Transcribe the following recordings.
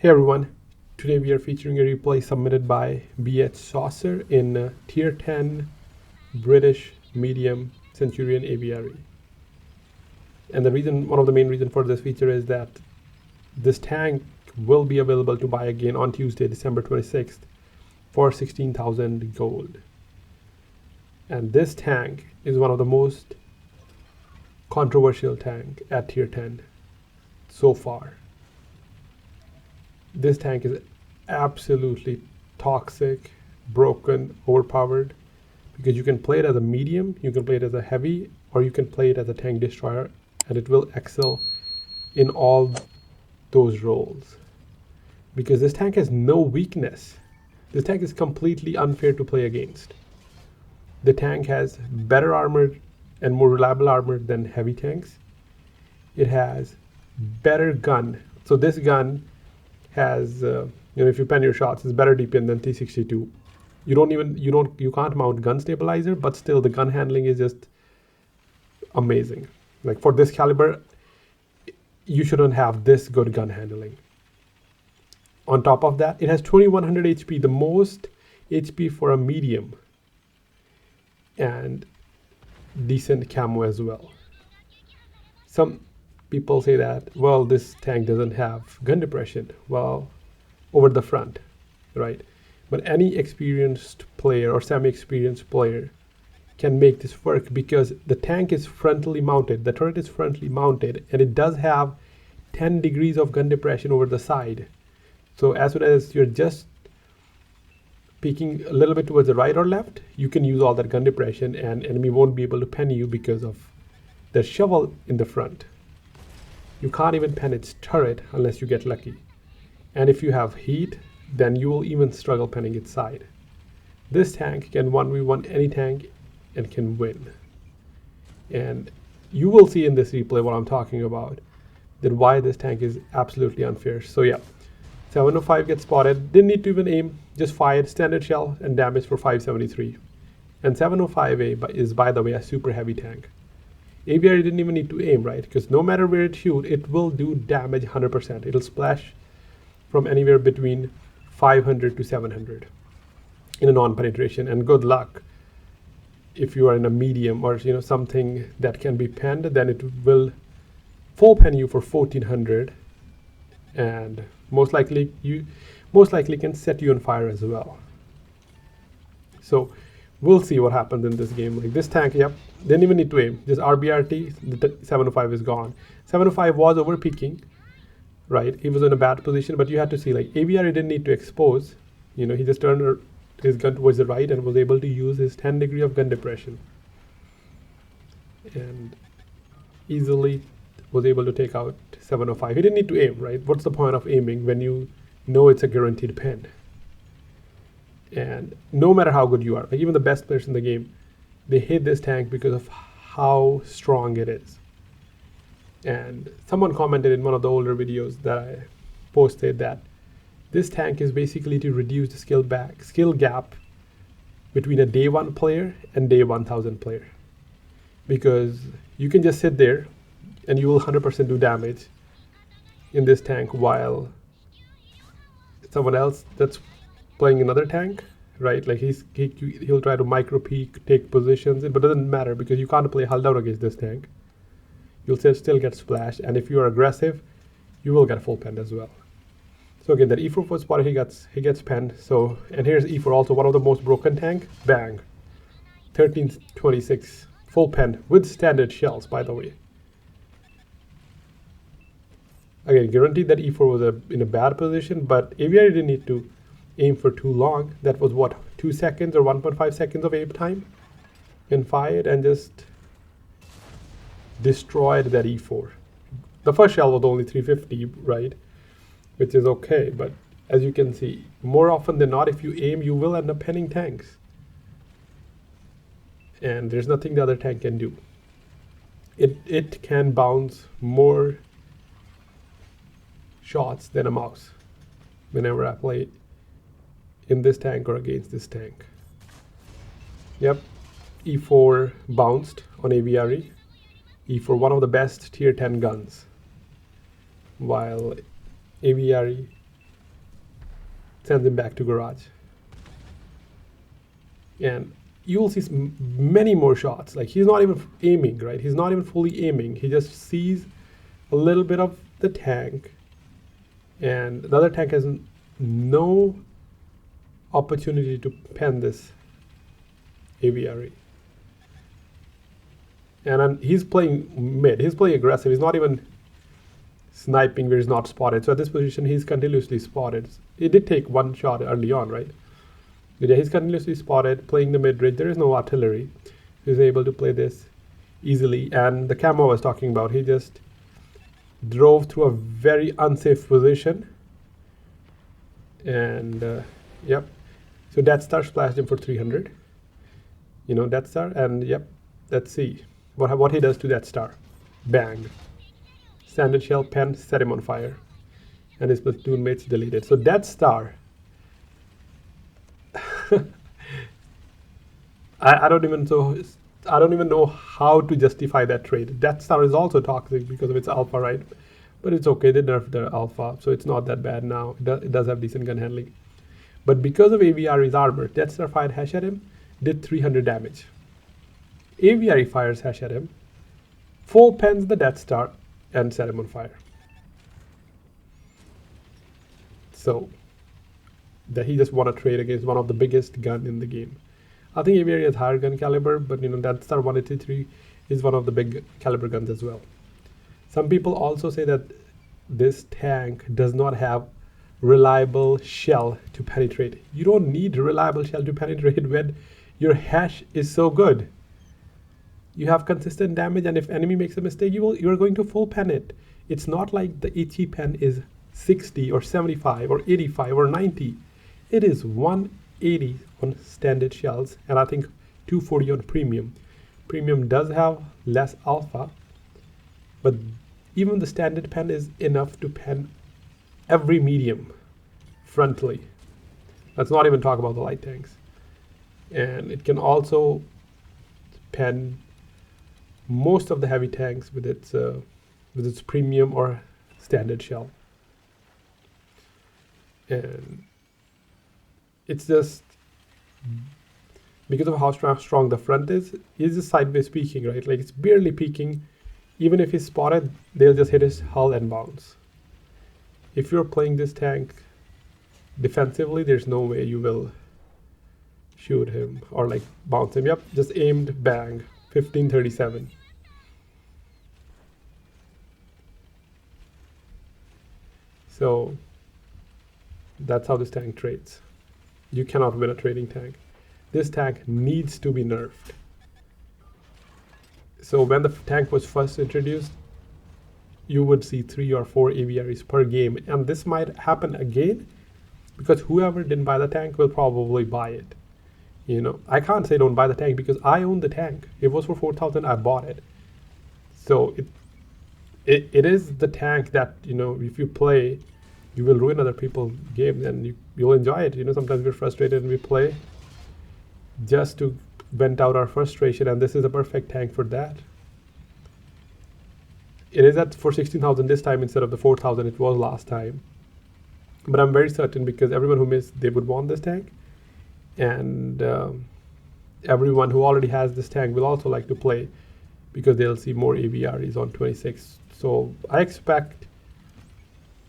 Hey everyone, today we are featuring a replay submitted by BH SauceR in Tier 10 British medium Centurion AVRE. And one of the main reasons for this feature is that this tank will be available to buy again on Tuesday, December 26th for 16,000 gold. And this tank is one of the most controversial tank at Tier 10 so far. This tank is absolutely toxic, broken, overpowered, because you can play it as a medium, you can play it as a heavy, or you can play it as a tank destroyer, and it will excel in all those roles. Because this tank has no weakness. This tank is completely unfair to play against. The tank has better armor and more reliable armor than heavy tanks. It has better gun. So this gun has, if you pen your shots, it's better DPM than T62. You can't mount gun stabilizer, but still the gun handling is just amazing. Like for this caliber, you shouldn't have this good gun handling. On top of that, it has 2100 HP, the most HP for a medium, and decent camo as well. Some people say that, well, this tank doesn't have gun depression, well, over the front, right? But any experienced player or semi-experienced player can make this work because the tank is frontally mounted, the turret is frontally mounted, and it does have 10 degrees of gun depression over the side. So as soon as you're just peeking a little bit towards the right or left, you can use all that gun depression and enemy won't be able to pen you because of the shovel in the front. You can't even pen its turret unless you get lucky. And if you have heat, then you will even struggle penning its side. This tank can 1v1 any tank and can win. And you will see in this replay what I'm talking about, that why this tank is absolutely unfair. So yeah, 705 gets spotted, didn't need to even aim, just fired standard shell and damage for 573. And 705A is, by the way, a super heavy tank. AVRE didn't even need to aim, right? Because no matter where it shoots, it will do damage 100%. It'll splash from anywhere between 500 to 700 in a non-penetration. And good luck if you are in a medium or something that can be penned, then it will full pen you for 1400, and most likely can set you on fire as well. So we'll see what happens in this game. Like this tank, yep, didn't even need to aim. Just RBRT, the 705 is gone. 705 was over peaking, right? He was in a bad position, but you had to see, like, AVRE didn't need to expose. He just turned his gun towards the right and was able to use his 10 degree of gun depression. And easily was able to take out 705. He didn't need to aim, right? What's the point of aiming when you know it's a guaranteed pen? And no matter how good you are, like even the best players in the game, they hate this tank because of how strong it is. And someone commented in one of the older videos that I posted that this tank is basically to reduce the skill gap between a day 1 player and day 1000 player. Because you can just sit there and you will 100% do damage in this tank while someone else that's playing another tank, right? Like he'll try to micro peek, take positions, but it doesn't matter because you can't play hull down against this tank. You'll still get splashed, and if you are aggressive, you will get full penned as well. So again, that E4 was spotted, he gets penned. So, and here's E4, also one of the most broken tank. Bang, 1326 full pen with standard shells, by the way. Again, guaranteed that E4 was in a bad position, but AVRE didn't need to aim for too long. That was what, 2 seconds or 1.5 seconds of aim time, and fired and just destroyed that E4. The first shell was only 350, right? Which is okay, but as you can see, more often than not, if you aim, you will end up penning tanks. And there's nothing the other tank can do. It can bounce more shots than a mouse whenever I play in this tank or against this tank. Yep, E4 bounced on AVRE. E4, one of the best tier 10 guns, while AVRE sends him back to garage. And you will see many more shots. Like, he's not even aiming, right? He's not even fully aiming. He just sees a little bit of the tank, and the other tank has no opportunity to pen this AVRE. And he's playing mid. He's playing aggressive. He's not even sniping where he's not spotted. So at this position, he's continuously spotted. It did take one shot early on, right? But yeah, he's continuously spotted, playing the mid-range. There is no artillery. He's able to play this easily. And the camo I was talking about, he just drove through a very unsafe position. And yep. So Death Star splashed him for 300. You know, Death Star. And yep, let's see what he does to Death Star. Bang. Standard shell pen, set him on fire. And his platoon mates deleted. So Death Star. I don't even know how to justify that trade. Death Star is also toxic because of its alpha, right? But it's okay, they nerfed their alpha, so it's not that bad now. It does have decent gun handling. But because of AVRE's armor, Death Star fired hash at him, did 300 damage. AVRE fires hash at him, full pens the Death Star, and set him on fire. So that he just won a trade against one of the biggest gun in the game. I think AVRE has higher gun caliber, but you know, Death Star 183 is one of the big caliber guns as well. Some people also say that this tank does not have reliable shell to penetrate. You don't need reliable shell to penetrate when your hash is so good. You have consistent damage, and if enemy makes a mistake, you're going to full pen it. It's not like the HE pen is 60 or 75 or 85 or 90. It is 180 on standard shells, and I think 240 on premium. Premium does have less alpha, but even the standard pen is enough to pen every medium frontally. Let's not even talk about the light tanks. And it can also pen most of the heavy tanks with its premium or standard shell. And it's just because of how strong the front is just sideways peeking, right? Like, it's barely peeking. Even if he's spotted, they'll just hit his hull and bounce. If you're playing this tank defensively, there's no way you will shoot him or like bounce him. Yep, just aimed, bang, 1537. So that's how this tank trades. You cannot win a trading tank. This tank needs to be nerfed. So when the tank was first introduced, you would see 3 or 4 AVREs per game, and this might happen again because whoever didn't buy the tank will probably buy it. You know, I can't say don't buy the tank because I own the tank. It was for 4,000, I bought it. So it is the tank that, you know, if you play, you will ruin other people's games, and you'll enjoy it. You know, sometimes we're frustrated and we play just to vent out our frustration, and this is a perfect tank for that. It is at for 16,000 this time instead of the 4,000 it was last time. But I'm very certain because everyone who missed, they would want this tank. And everyone who already has this tank will also like to play because they'll see more AVREs on 26. So I expect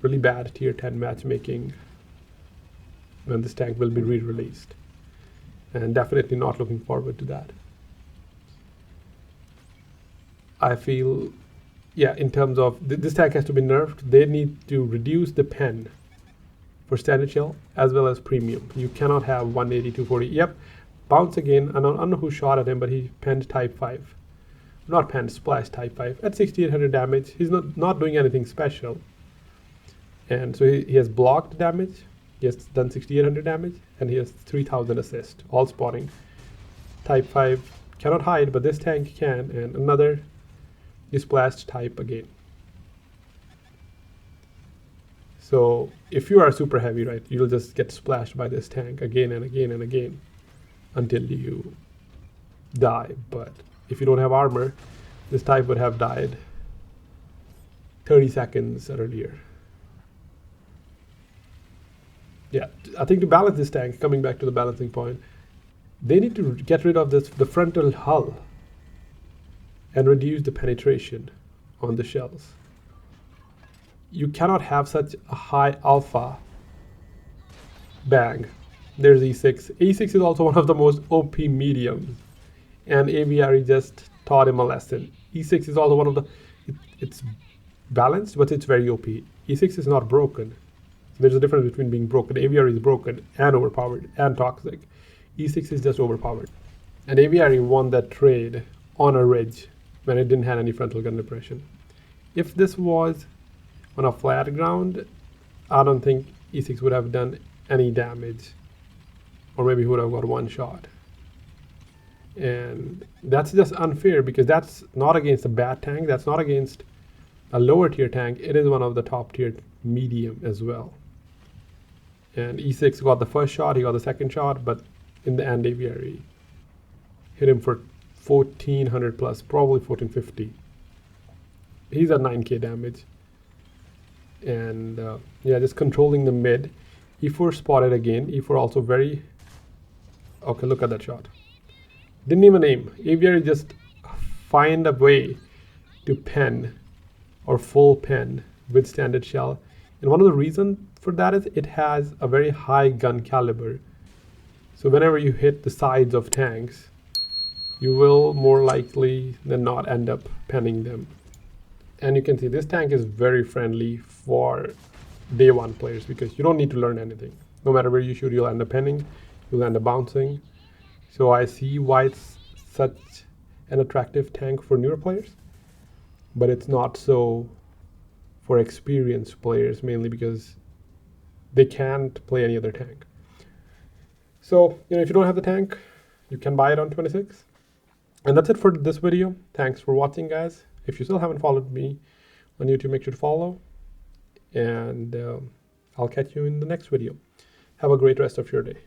really bad tier 10 matchmaking when this tank will be re-released. And definitely not looking forward to that. I feel, yeah, in terms of this tank has to be nerfed. They need to reduce the pen for standard shell as well as premium. You cannot have 180, 240. Yep, bounce again. I don't know who shot at him, but he penned type 5. Not penned, splash type 5 at 6,800 damage. He's not doing anything special. And so he has blocked damage. He has done 6,800 damage, and he has 3,000 assist, all spotting. Type 5 cannot hide, but this tank can, and another is splashed type again. So if you are super heavy, right, you'll just get splashed by this tank again and again and again until you die. But if you don't have armor, this type would have died 30 seconds earlier. Yeah, I think to balance this tank, coming back to the balancing point, they need to get rid of the frontal hull and reduce the penetration on the shells. You cannot have such a high alpha bang. There's E6. E6 is also one of the most OP mediums, and AVRE just taught him a lesson. E6 is also one of the, it's balanced, but it's very OP. E6 is not broken. There's a difference between being broken. AVRE is broken and overpowered and toxic. E6 is just overpowered. And AVRE won that trade on a ridge when it didn't have any frontal gun depression. If this was on a flat ground, I don't think E6 would have done any damage, or maybe he would have got one shot. And that's just unfair, because that's not against a bad tank, that's not against a lower tier tank, it is one of the top tier medium as well. And E6 got the first shot, he got the second shot, but in the end AVRE hit him for 1400 plus, probably 1450. He's at 9k damage. And yeah, just controlling the mid. E4 spotted again. E4 also very, okay, look at that shot. Didn't even aim. AVRE just find a way to pen or full pen with standard shell. And one of the reasons for that is it has a very high gun caliber. So whenever you hit the sides of tanks, you will more likely than not end up penning them. And you can see this tank is very friendly for day one players, because you don't need to learn anything. No matter where you shoot, you'll end up penning, you'll end up bouncing. So I see why it's such an attractive tank for newer players, but it's not so for experienced players, mainly because they can't play any other tank. So, if you don't have the tank, you can buy it on 26. And that's it for this video. Thanks for watching, guys. If you still haven't followed me on YouTube, make sure to follow. And I'll catch you in the next video. Have a great rest of your day.